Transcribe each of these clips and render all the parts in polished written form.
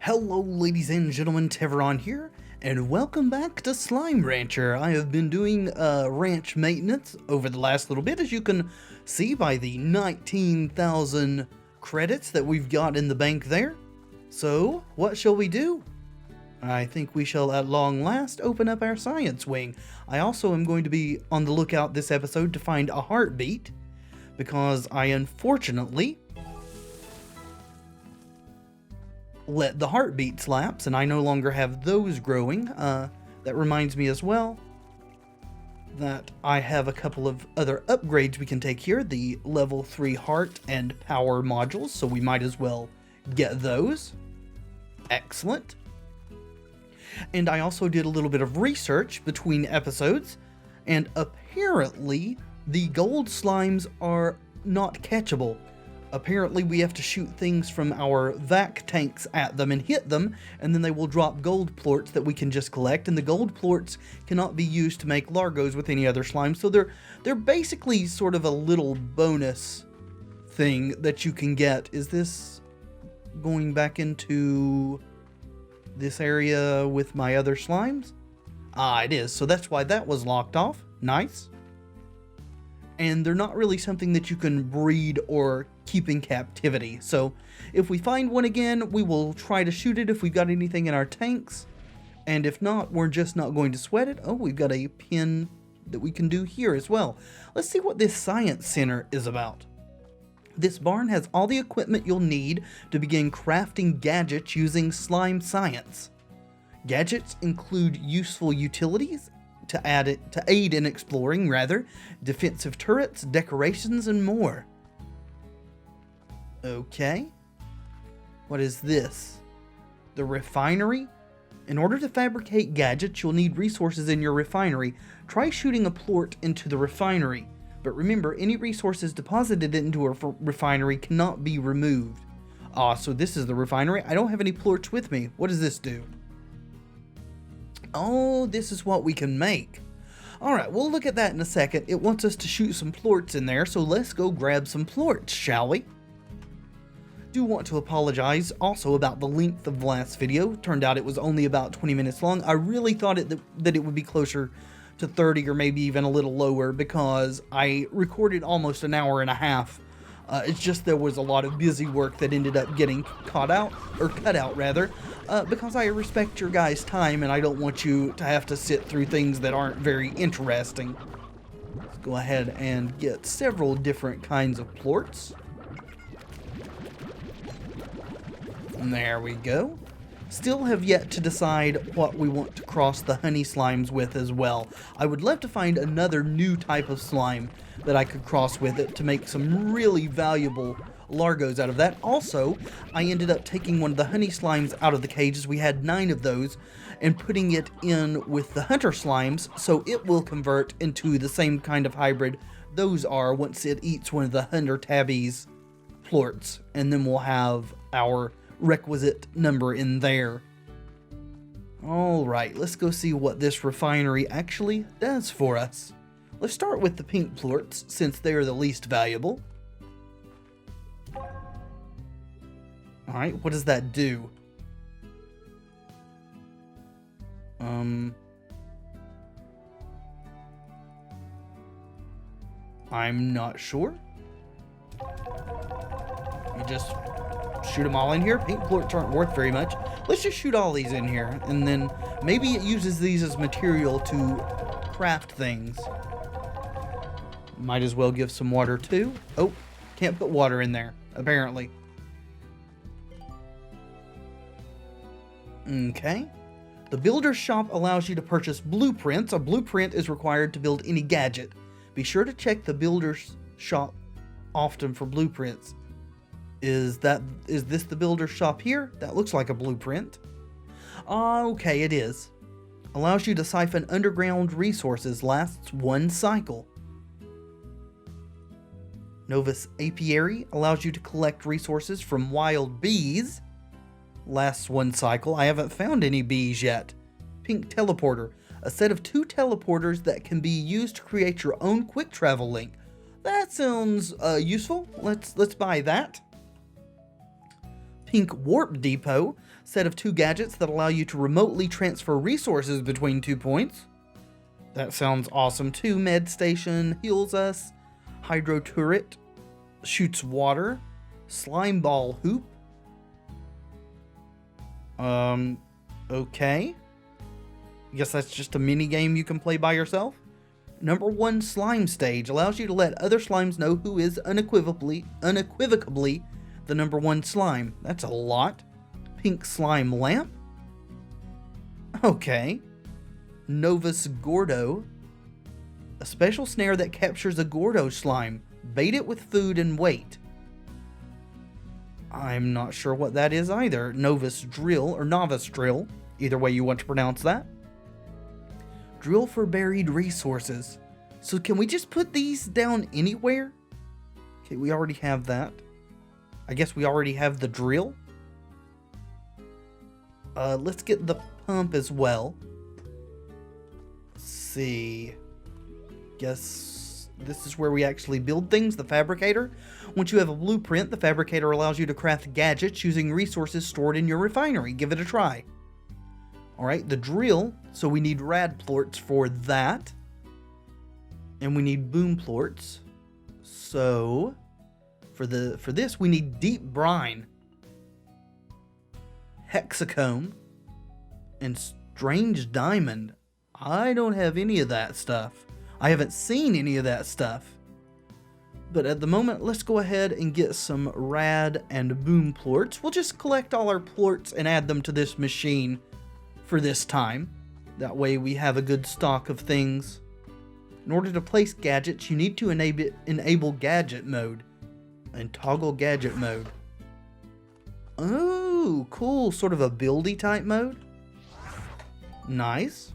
Hello ladies and gentlemen, Tevaron here, and welcome back to Slime Rancher. I have been doing ranch maintenance over the last little bit, as you can see by the 19,000 credits that we've got in the bank there. So, what shall we do? I think we shall at long last open up our science wing. I also am going to be on the lookout this episode to find a heartbeat, because I unfortunately let the heartbeats lapse, and I no longer have those growing. That reminds me as well that I have a couple of other upgrades we can take here, the level 3 heart and power modules, so we might as well get those. Excellent. And I also did a little bit of research between episodes, and apparently the gold slimes are not catchable. Apparently we have to shoot things from our vac tanks at them and hit them, and then they will drop gold plorts that we can just collect, and the gold plorts cannot be used to make largos with any other slime, so they're basically sort of a little bonus thing that you can get. Is this going back into this area with my other slimes? Ah, it is, so that's why that was locked off. Nice. And they're not really something that you can breed or keep in captivity. So if we find one again, we will try to shoot it if we've got anything in our tanks. And if not, we're just not going to sweat it. Oh, we've got a pin that we can do here as well. Let's see what this science center is about. This barn has all the equipment you'll need to begin crafting gadgets using slime science. Gadgets include useful utilities to aid in exploring, defensive turrets, decorations, and more. Okay. What is this? The refinery? In order to fabricate gadgets, you'll need resources in your refinery. Try shooting a plort into the refinery. But remember, any resources deposited into a refinery cannot be removed. Ah, so this is the refinery. I don't have any plorts with me. What does this do? Oh, this is what we can make. Alright, we'll look at that in a second. It wants us to shoot some plorts in there, so let's go grab some plorts, shall we? Do want to apologize also about the length of the last video. Turned out it was only about 20 minutes long. I really thought that it would be closer to 30 or maybe even a little lower, because I recorded almost an hour and a half. It's just there was a lot of busy work that ended up getting cut out, because I respect your guys' time and I don't want you to have to sit through things that aren't very interesting. Let's go ahead and get several different kinds of plorts. And there we go. Still have yet to decide what we want to cross the honey slimes with as well. I would love to find another new type of slime that I could cross with it to make some really valuable largos out of that. Also, I ended up taking one of the honey slimes out of the cages. We had 9 of those, and putting it in with the hunter slimes, so it will convert into the same kind of hybrid those are once it eats one of the hunter tabby's plorts, and then we'll have our requisite number in there. Alright, let's go see what this refinery actually does for us. Let's start with the pink plorts, since they are the least valuable. Alright, what does that do? I'm not sure. You just shoot them all in here. Pink plorts aren't worth very much. Let's just shoot all these in here, and then maybe it uses these as material to craft things. Might as well give some water too. Oh, can't put water in there, apparently. Okay. The builder's shop allows you to purchase blueprints. A blueprint is required to build any gadget. Be sure to check the builder's shop often for blueprints. Is this the builder's shop here? That looks like a blueprint. Okay, it is. Allows you to siphon underground resources. Lasts 1 cycle. Novus Apiary allows you to collect resources from wild bees. Lasts 1 cycle. I haven't found any bees yet. Pink Teleporter. A set of 2 teleporters that can be used to create your own quick travel link. That sounds useful. Let's buy that. Pink Warp Depot. Set of 2 gadgets that allow you to remotely transfer resources between 2 points. That sounds awesome too. Med station heals us. Hydro turret shoots water. Slime ball hoop. Okay. I guess that's just a mini game you can play by yourself. Number 1 slime stage allows you to let other slimes know who is unequivocally the number 1 slime. That's a lot. Pink slime lamp. Okay. Novus Gordo. A special snare that captures a Gordo slime. Bait it with food and wait. I'm not sure what that is either. Novus Drill or Novice Drill. Either way you want to pronounce that. Drill for buried resources. So can we just put these down anywhere? Okay, we already have that. I guess we already have the drill. Let's get the pump as well. Let's see. Guess this is where we actually build things, the fabricator. Once you have a blueprint, the fabricator allows you to craft gadgets using resources stored in your refinery. Give it a try. Alright, the drill. So we need rad plorts for that. And we need boom plorts. So for this we need deep brine, hexacomb, and strange diamond. I don't have any of that stuff. I haven't seen any of that stuff. But at the moment, let's go ahead and get some rad and boom plorts. We'll just collect all our plorts and add them to this machine for this time. That way we have a good stock of things. In order to place gadgets, you need to enable gadget mode and toggle gadget mode. Oh, cool. Sort of a buildy type mode. Nice.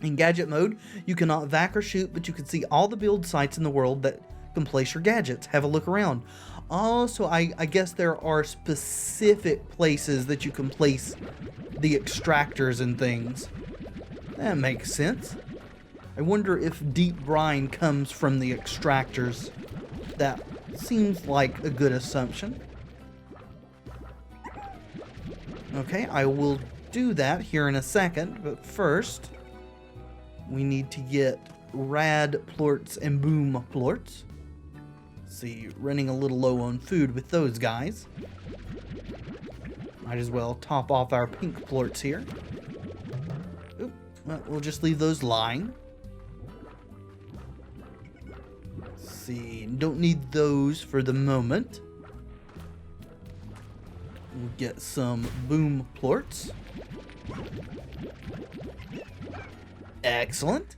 In gadget mode, you cannot vac or shoot, but you can see all the build sites in the world that can place your gadgets. Have a look around. Also, I guess there are specific places that you can place the extractors and things. That makes sense. I wonder if deep brine comes from the extractors. That seems like a good assumption. Okay, I will do that here in a second, but first we need to get rad plorts and boom plorts. See, running a little low on food with those guys. Might as well top off our pink plorts here. Oop, well, we'll just leave those lying. See, don't need those for the moment. We'll get some boom plorts. Excellent.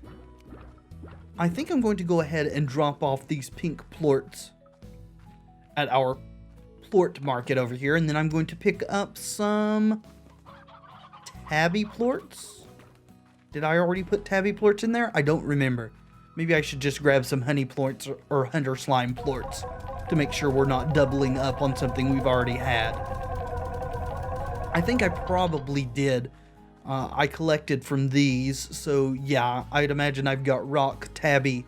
I think I'm going to go ahead and drop off these pink plorts at our plort market over here, and then I'm going to pick up some tabby plorts. Did I already put tabby plorts in there? I don't remember. Maybe I should just grab some honey plorts or hunter slime plorts to make sure we're not doubling up on something we've already had. I think I probably did. I collected from these, so yeah, I'd imagine I've got rock, tabby,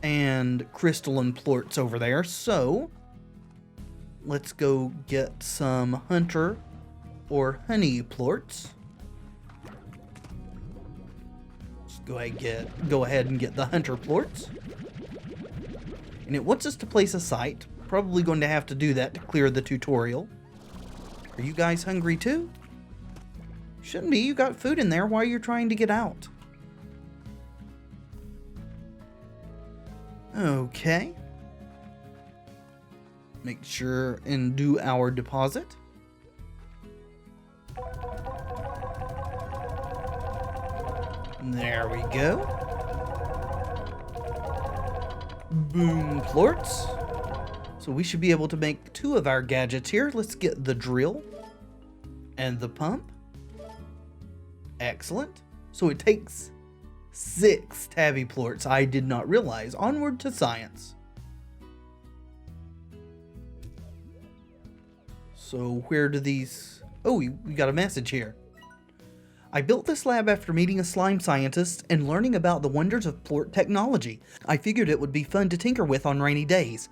and crystalline plorts over there. So let's go get some hunter or honey plorts. Let's go ahead and get the hunter plorts. And it wants us to place a site. Probably going to have to do that to clear the tutorial. Are you guys hungry too? Shouldn't be. You got food in there. Why are you trying to get out? Okay. Make sure and do our deposit. There we go. Boom plorts. So we should be able to make 2 of our gadgets here. Let's get the drill and the pump. Excellent. So it takes 6 tabby plorts. I did not realize. Onward to science. So where do these... Oh, we got a message here. I built this lab after meeting a slime scientist and learning about the wonders of plort technology. I figured it would be fun to tinker with on rainy days.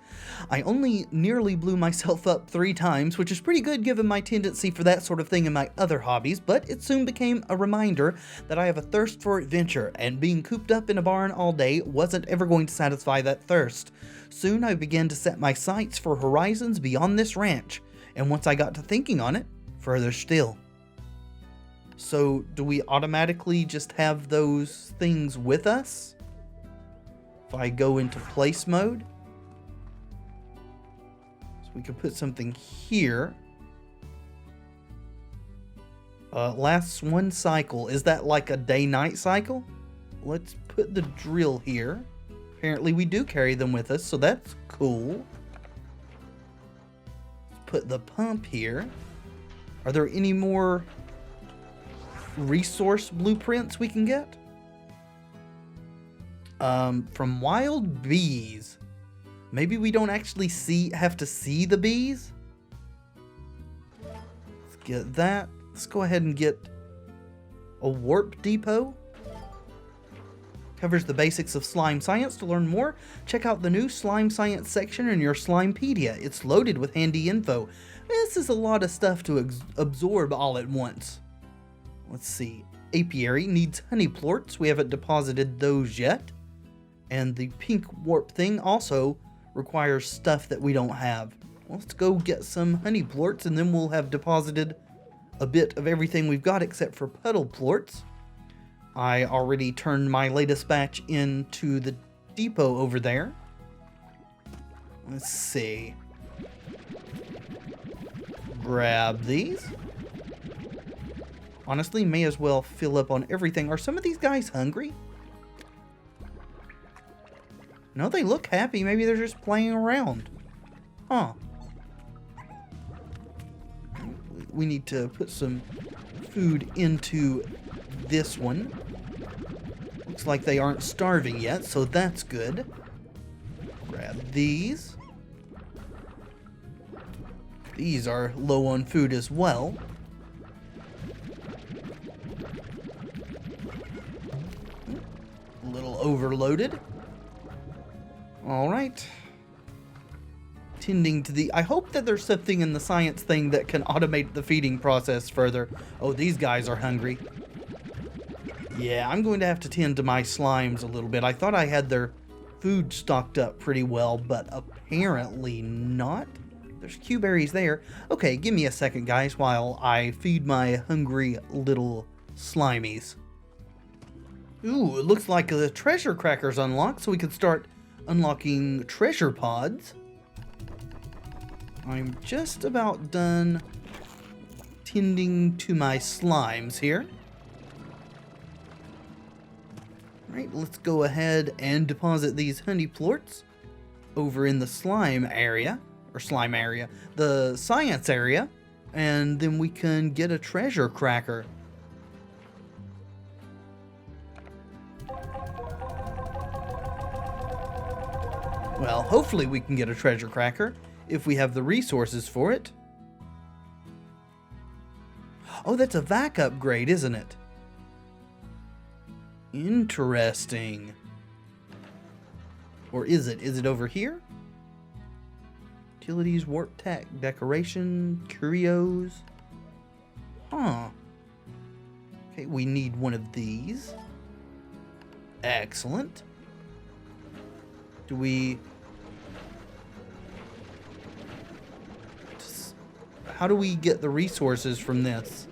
I only nearly blew myself up 3 times, which is pretty good given my tendency for that sort of thing in my other hobbies, but it soon became a reminder that I have a thirst for adventure, and being cooped up in a barn all day wasn't ever going to satisfy that thirst. Soon I began to set my sights for horizons beyond this ranch, and once I got to thinking on it, further still. So, do we automatically just have those things with us? If I go into place mode? So we can put something here. Lasts 1 cycle. Is that like a day-night cycle? Let's put the drill here. Apparently we do carry them with us, so that's cool. Let's put the pump here. Are there any more resource blueprints we can get? From wild bees. Maybe we don't actually have to see the bees? Let's get that. Let's go ahead and get a warp depot. Covers the basics of slime science. To learn more, check out the new slime science section in your Slimepedia. It's loaded with handy info. This is a lot of stuff to absorb all at once. Let's see. Apiary needs honey plorts. We haven't deposited those yet. And the pink warp thing also requires stuff that we don't have. Well, let's go get some honey plorts, and then we'll have deposited a bit of everything we've got except for puddle plorts. I already turned my latest batch into the depot over there. Let's see. Grab these. Honestly, may as well fill up on everything. Are some of these guys hungry? No, they look happy. Maybe they're just playing around. Huh. We need to put some food into this one. Looks like they aren't starving yet, so that's good. Grab these. These are low on food as well. A little overloaded. All right. Tending to the... I hope that there's something in the science thing that can automate the feeding process further. Oh, these guys are hungry. Yeah, I'm going to have to tend to my slimes a little bit. I thought I had their food stocked up pretty well, but apparently not. There's Q-berries there. Okay, give me a second, guys, while I feed my hungry little slimies. Ooh, it looks like the treasure cracker's unlocked, so we can start unlocking treasure pods. I'm just about done tending to my slimes here. Alright, let's go ahead and deposit these honey plorts over in the slime area, the science area, and then we can get a treasure cracker. Well, hopefully we can get a treasure cracker if we have the resources for it. Oh, that's a vac upgrade, isn't it? Interesting. Or is it? Is it over here? Utilities, warp tech, decoration, curios. Huh. Okay, we need one of these. Excellent. Do we... How do we get the resources from this?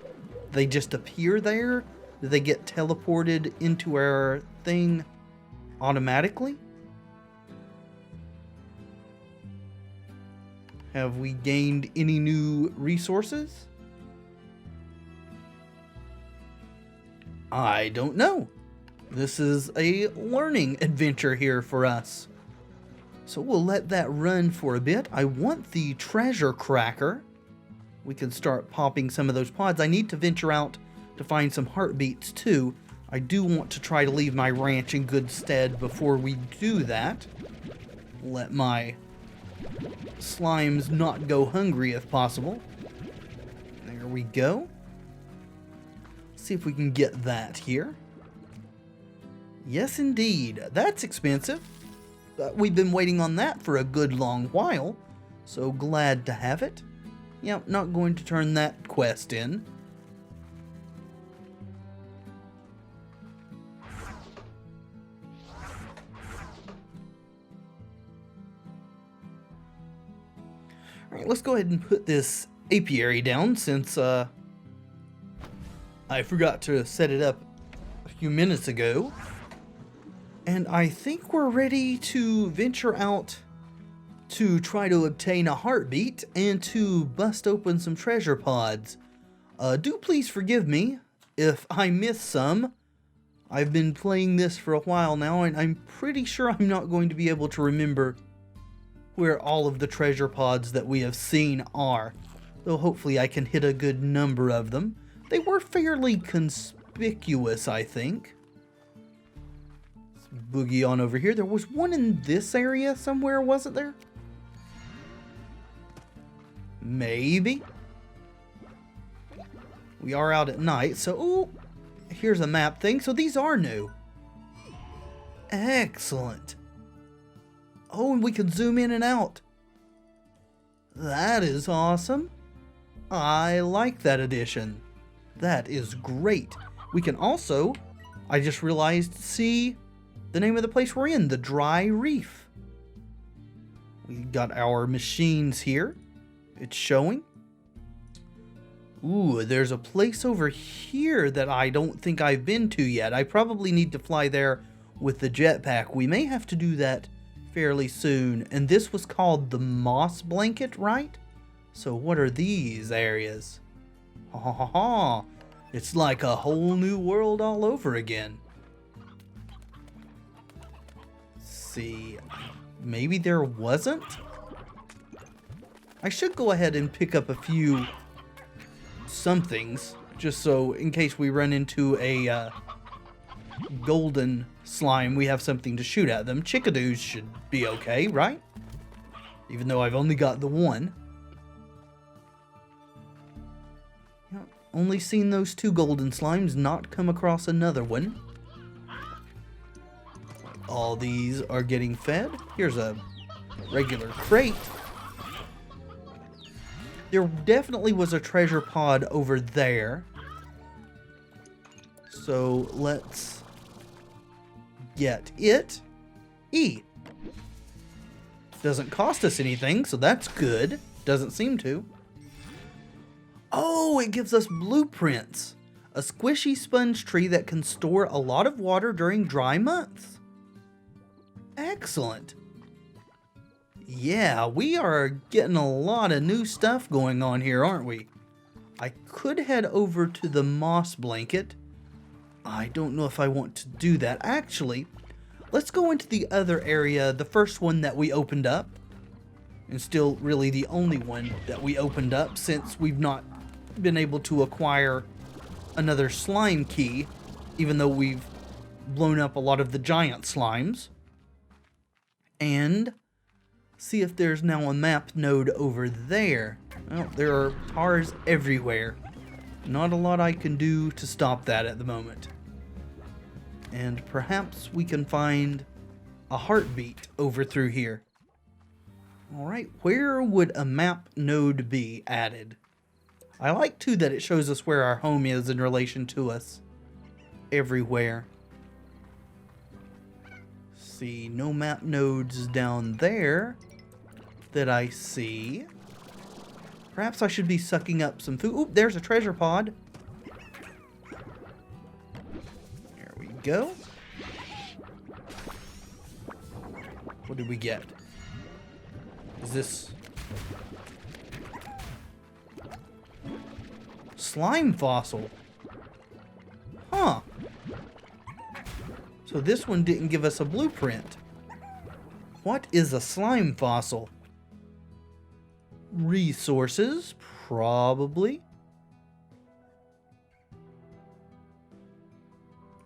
They just appear there? Do they get teleported into our thing automatically? Have we gained any new resources? I don't know. This is a learning adventure here for us. So we'll let that run for a bit. I want the treasure cracker. We can start popping some of those pods. I need to venture out to find some heartbeats too. I do want to try to leave my ranch in good stead before we do that. Let my slimes not go hungry if possible. There we go. See if we can get that here. Yes, indeed. That's expensive. But we've been waiting on that for a good long while. So glad to have it. Yep, not going to turn that quest in. Alright, let's go ahead and put this apiary down since I forgot to set it up a few minutes ago. And I think we're ready to venture out to try to obtain a heartbeat and to bust open some treasure pods. Do please forgive me if I miss some. I've been playing this for a while now, and I'm pretty sure I'm not going to be able to remember where all of the treasure pods that we have seen are. Though hopefully I can hit a good number of them. They were fairly conspicuous, I think. Let's boogie on over here. There was one in this area somewhere, wasn't there? Maybe. We are out at night, so... Ooh, here's a map thing. So these are new. Excellent. Oh, and we can zoom in and out. That is awesome. I like that addition. That is great. We can also, I just realized, see the name of the place we're in, the Dry Reef. We got our machines here. It's showing. Ooh, there's a place over here that I don't think I've been to yet. I probably need to fly there with the jetpack. We may have to do that fairly soon. And this was called the Moss Blanket, right? So what are these areas? Ha ha ha ha. It's like a whole new world all over again. Let's see. Maybe there wasn't? I should go ahead and pick up a few somethings, just so in case we run into a golden slime, we have something to shoot at them. Chickadoos should be okay, right? Even though I've only got the one. Only seen those two golden slimes, not come across another one. All these are getting fed. Here's a regular crate. There definitely was a treasure pod over there. So let's get it. E. Doesn't cost us anything, so that's good. Doesn't seem to. Oh, it gives us blueprints. A squishy sponge tree that can store a lot of water during dry months. Excellent. Yeah, we are getting a lot of new stuff going on here, aren't we? I could head over to the moss blanket. I don't know if I want to do that. Actually, let's go into the other area, the first one that we opened up. And still really the only one that we opened up since we've not been able to acquire another slime key, even though we've blown up a lot of the giant slimes. And see if there's now a map node over there. Well, there are tars everywhere. Not a lot I can do to stop that at the moment. And perhaps we can find a heartbeat over through here. Alright, where would a map node be added? I like too that it shows us where our home is in relation to us. Everywhere. See, no map nodes down there that I see. Perhaps I should be sucking up some food. Oop, there's a treasure pod. There we go. What did we get? Is this slime fossil? Huh. So this one didn't give us a blueprint. What is a slime fossil? Resources, probably.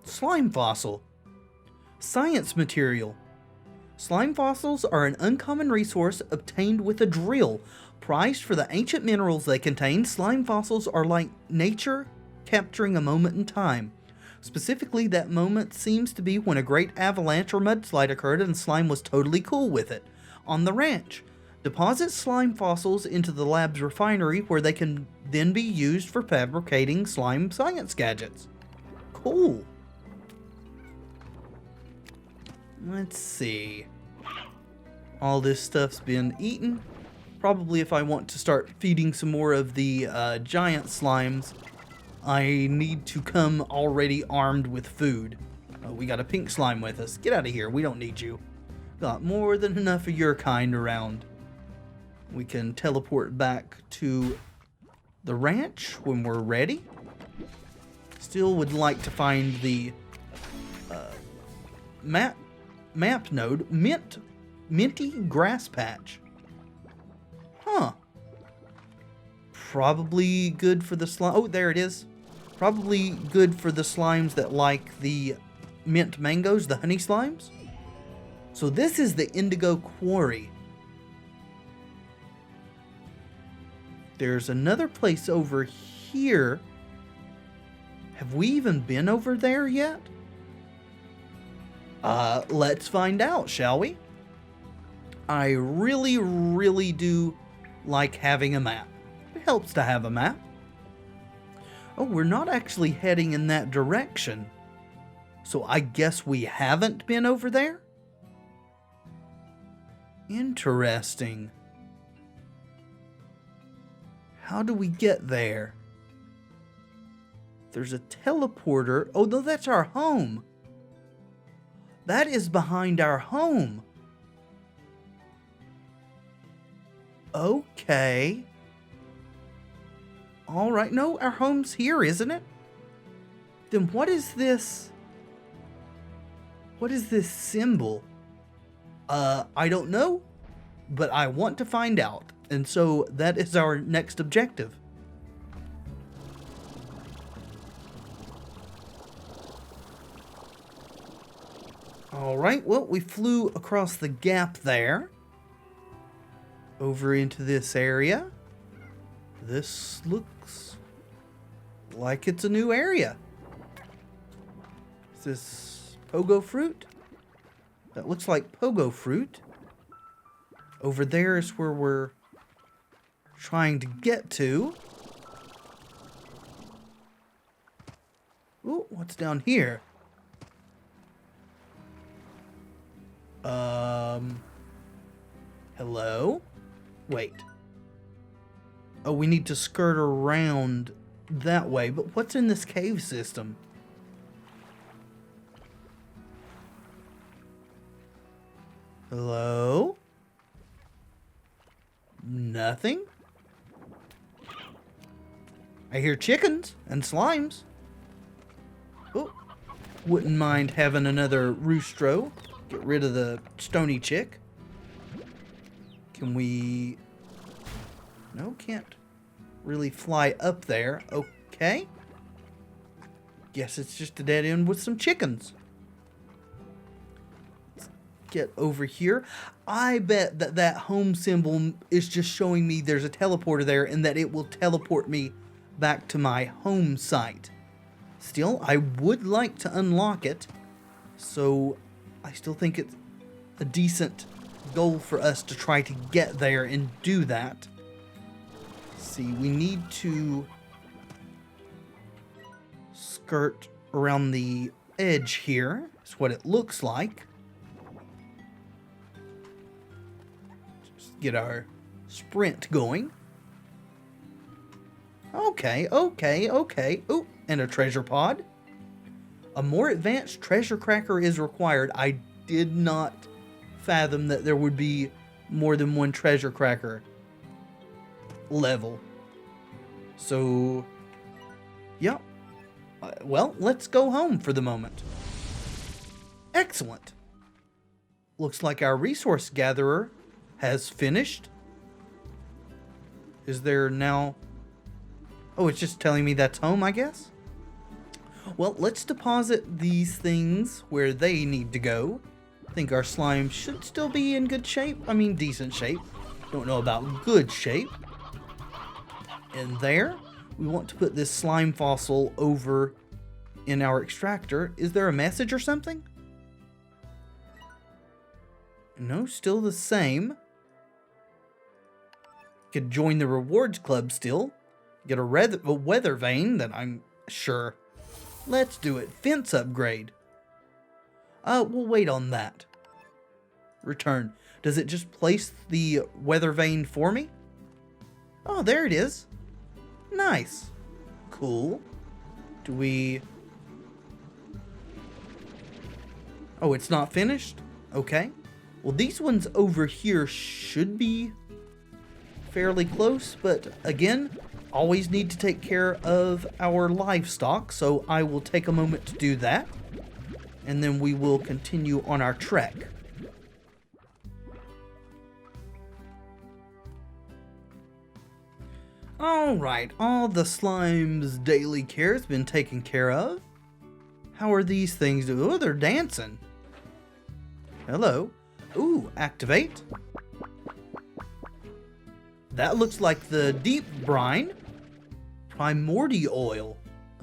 Slime fossil. Science material. Slime fossils are an uncommon resource obtained with a drill. Prized for the ancient minerals they contain, slime fossils are like nature capturing a moment in time. Specifically, that moment seems to be when a great avalanche or mudslide occurred and slime was totally cool with it. On the ranch, deposit slime fossils into the lab's refinery where they can then be used for fabricating slime science gadgets. Cool. Let's see. All this stuff's been eaten. Probably if I want to start feeding some more of the giant slimes, I need to come already armed with food. Oh, we got a pink slime with us. Get out of here. We don't need you. Got more than enough of your kind around. We can teleport back to the ranch when we're ready. Still would like to find the map node, Minty Grass Patch. Huh. Probably good for the slime. Oh, there it is. Probably good for the slimes that like the mint mangoes, the honey slimes. So this is the Indigo Quarry. There's another place over here. Have we even been over there yet? Let's find out, shall we? I really, really do like having a map. It helps to have a map. Oh, we're not actually heading in that direction. So I guess we haven't been over there? Interesting. How do we get there? There's a teleporter. Oh, no, that's our home. That is behind our home. Okay. All right. No, our home's here, isn't it? Then what is this? What is this symbol? I don't know, but I want to find out. And so that is our next objective. All right, well, we flew across the gap there. Over into this area. This looks like it's a new area. Is this pogo fruit? That looks like pogo fruit. Over there is where we're trying to get to. Ooh, what's down here? Hello? Wait. Oh, we need to skirt around that way, but what's in this cave system? Hello? Nothing? I hear chickens and slimes. Oh, wouldn't mind having another roostro. Get rid of the stony chick. Can we... No, can't really fly up there. Okay. Guess it's just a dead end with some chickens. Let's get over here. I bet that that home symbol is just showing me there's a teleporter there and that it will teleport me back to my home site. Still, I would like to unlock it, so I still think it's a decent goal for us to try to get there and do that. See, we need to skirt around the edge here. That's what it looks like. Just get our sprint going. Okay. Ooh, and a treasure pod. A more advanced treasure cracker is required. I did not fathom that there would be more than one treasure cracker level. So, yeah. Well, let's go home for the moment. Excellent. Looks like our resource gatherer has finished. Is there now... Oh, it's just telling me that's home, I guess? Well, let's deposit these things where they need to go. I think our slime should still be in good shape. I mean, decent shape. Don't know about good shape. In there. we want to put this slime fossil over in our extractor. Is there a message or something? No, still the same. Could join the rewards club still. Get a weather vane that I'm sure. Let's do it. Fence upgrade. We'll wait on that. Return. Does it just place the weather vane for me? Oh, there it is. Nice. Cool. Do we... Oh, it's not finished? Okay. Well, these ones over here should be fairly close, but again, always need to take care of our livestock, so I will take a moment to do that, and then we will continue on our trek. Alright, all the slime's daily care has been taken care of. How are these things doing? Oh, they're dancing. Hello. Ooh, activate. That looks like the deep brine. Primordial oil.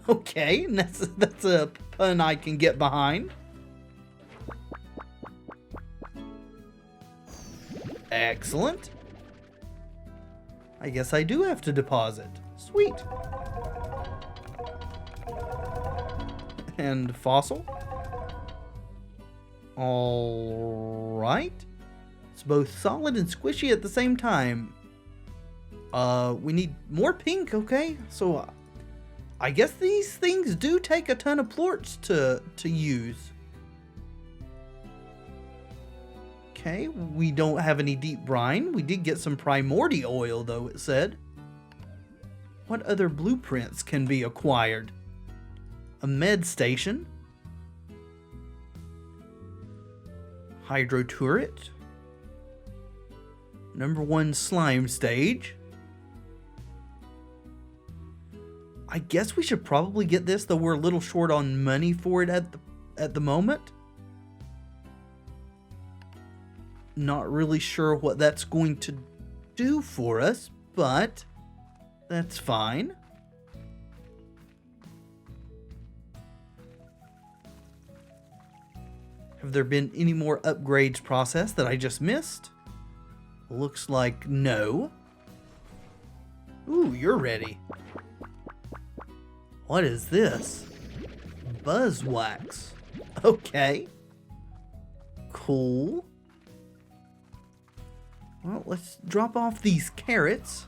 Okay, that's a pun I can get behind. Excellent. I guess I do have to deposit. Sweet. And fossil. Alright. It's both solid and squishy at the same time. We need more pink, okay? So, I guess these things do take a ton of plorts to use. Okay, we don't have any deep brine. We did get some primordial oil, though, it said. What other blueprints can be acquired? A med station. Hydro turret. #1 slime stage. I guess we should probably get this, though we're a little short on money for it at the moment. Not really sure what that's going to do for us, but that's fine. Have there been any more upgrades processed that I just missed? Looks like no. Ooh, you're ready. What is this? Buzz wax. Okay. Cool. Well, let's drop off these carrots.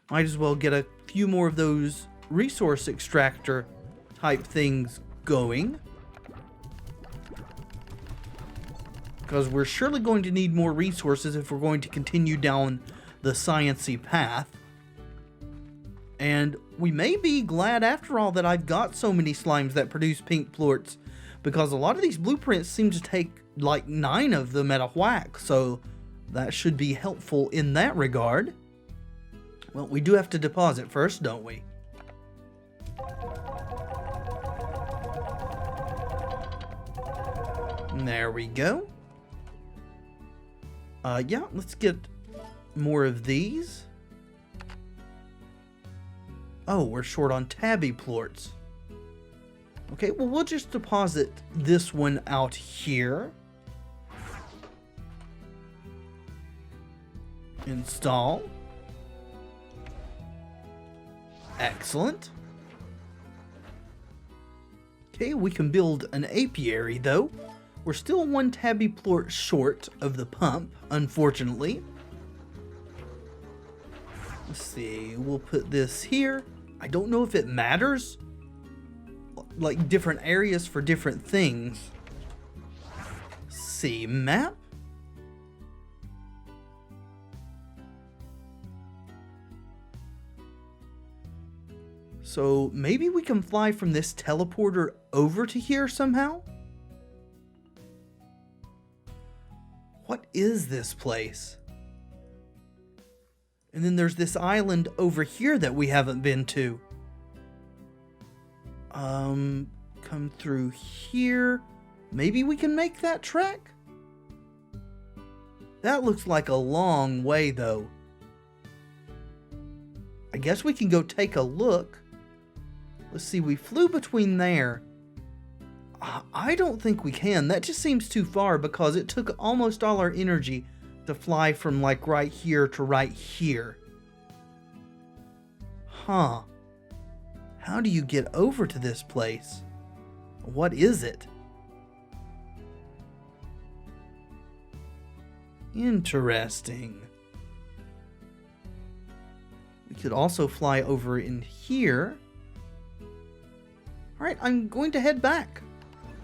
Might as well get a few more of those resource extractor type things going. Because we're surely going to need more resources if we're going to continue down the science-y path. And we may be glad after all that I've got so many slimes that produce pink plorts, because a lot of these blueprints seem to take like 9 of them at a whack, so that should be helpful in that regard. Well, we do have to deposit first, don't we? There we go. Yeah, let's get more of these. Oh, we're short on tabby plorts. Okay, well, we'll just deposit this one out here. Install. Excellent. Okay, we can build an apiary, though. We're still 1 tabby plort short of the pump, unfortunately. Let's see, we'll put this here. I don't know if it matters. Like different areas for different things. See, map. So maybe we can fly from this teleporter over to here somehow? What is this place? And then there's this island over here that we haven't been to. Come through here. Maybe we can make that trek? That looks like a long way, though. I guess we can go take a look. Let's see, we flew between there. I don't think we can. That just seems too far because it took almost all our energy to fly from like right here to right here. Huh. How do you get over to this place? What is it? Interesting. We could also fly over in here. Alright, I'm going to head back.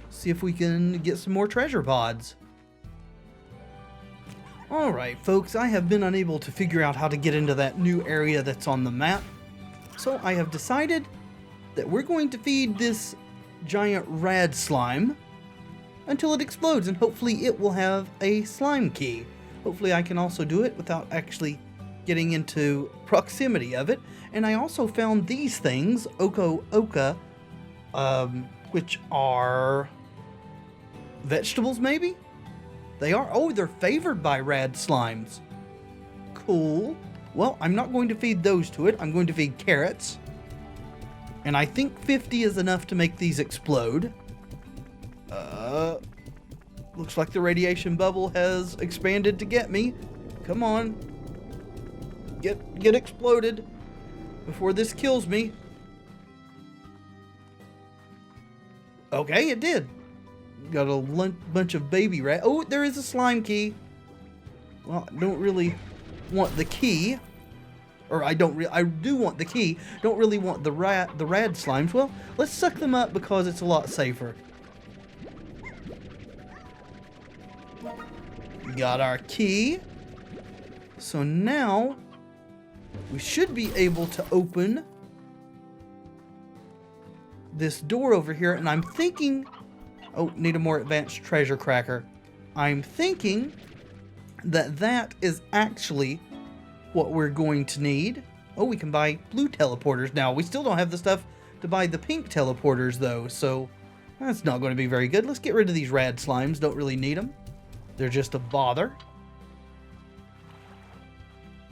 See if we can get some more treasure pods. Alright folks, I have been unable to figure out how to get into that new area that's on the map. So I have decided that we're going to feed this giant rad slime until it explodes, and hopefully it will have a slime key. Hopefully I can also do it without actually getting into proximity of it. And I also found these things, Oka, which are vegetables maybe? They are. Oh, they're favored by rad slimes. Cool. Well, I'm not going to feed those to it. I'm going to feed carrots. And I think 50 is enough to make these explode. Looks like the radiation bubble has expanded to get me. Come on. Get exploded before this kills me. Okay, it did. Got a bunch of baby rat. Oh, there is a slime key. Well, I don't really want the key. Or I do want the key. Don't really want the rad slimes. Well, let's suck them up because it's a lot safer. Got our key. So now we should be able to open this door over here, and I'm thinking, oh, need a more advanced treasure cracker. I'm thinking that that is actually what we're going to need. Oh, we can buy blue teleporters now. We still don't have the stuff to buy the pink teleporters though, so that's not going to be very good. Let's get rid of these rad slimes. Don't really need them. They're just a bother.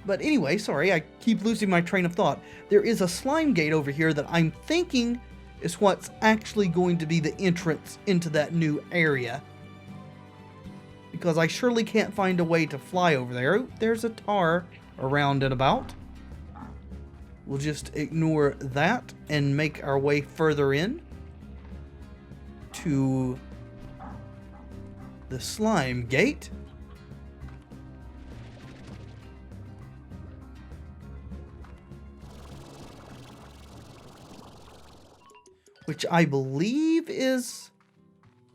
But anyway, sorry, I keep losing my train of thought. There is a slime gate over here that I'm thinking is what's actually going to be the entrance into that new area. Because I surely can't find a way to fly over there. Oh, there's a tar around and about. We'll just ignore that and make our way further in to the slime gate. Which I believe is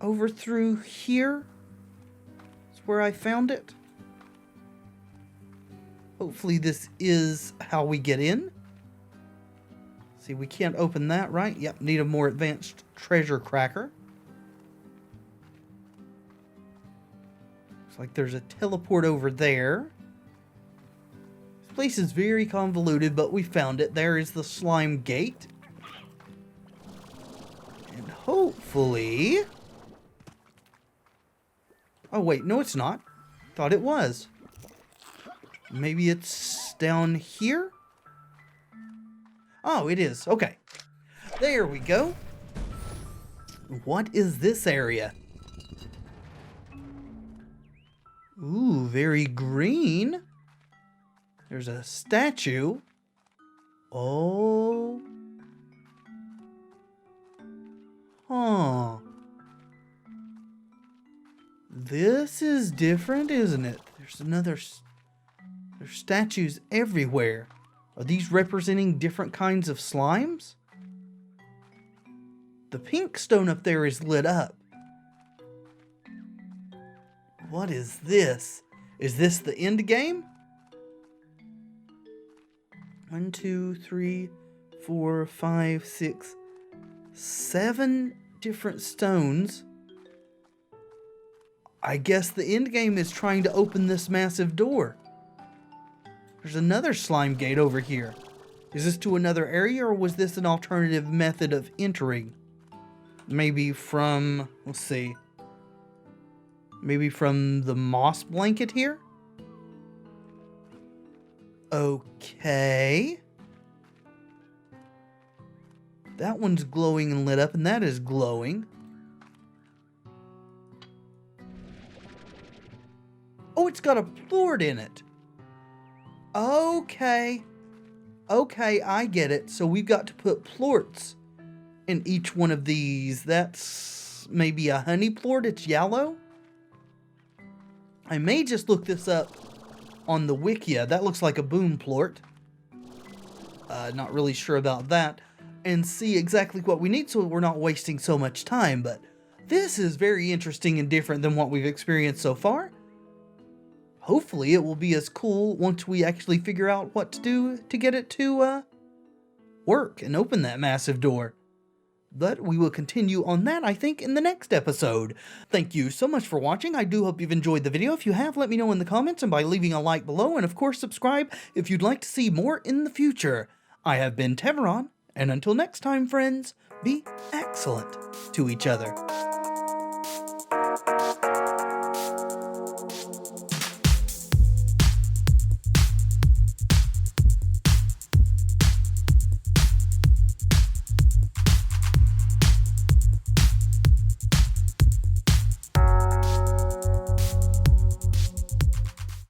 over through here. That's where I found it. Hopefully this is how we get in. See, we can't open that, right? Yep, need a more advanced treasure cracker. Looks like there's a teleport over there. This place is very convoluted, but we found it. There is the slime gate. And hopefully... Oh, wait, no it's not. Thought it was. Maybe it's down here? Oh, it is. Okay. There we go. What is this area? Ooh, very green. There's a statue. Oh. Huh. This is different, isn't it? There's statues everywhere. Are these representing different kinds of slimes? The pink stone up there is lit up. What is this? Is this the end game? 1, 2, 3, 4, 5, 6, 7 different stones. I guess the end game is trying to open this massive door. There's another slime gate over here. Is this to another area, or was this an alternative method of entering? Maybe from, let's see. Maybe from the moss blanket here? Okay. That one's glowing and lit up, and that is glowing. Oh, it's got a plort in it. Okay. Okay, I get it. So we've got to put plorts in each one of these. That's maybe a honey plort. It's yellow. I may just look this up on the Wikia. That looks like a boom plort. Not really sure about that. And see exactly what we need so we're not wasting so much time. But this is very interesting and different than what we've experienced so far. Hopefully it will be as cool once we actually figure out what to do to get it to work and open that massive door. But we will continue on that, I think, in the next episode. Thank you so much for watching. I do hope you've enjoyed the video. If you have, let me know in the comments and by leaving a like below. And of course, subscribe if you'd like to see more in the future. I have been Tevaron, and until next time, friends, be excellent to each other.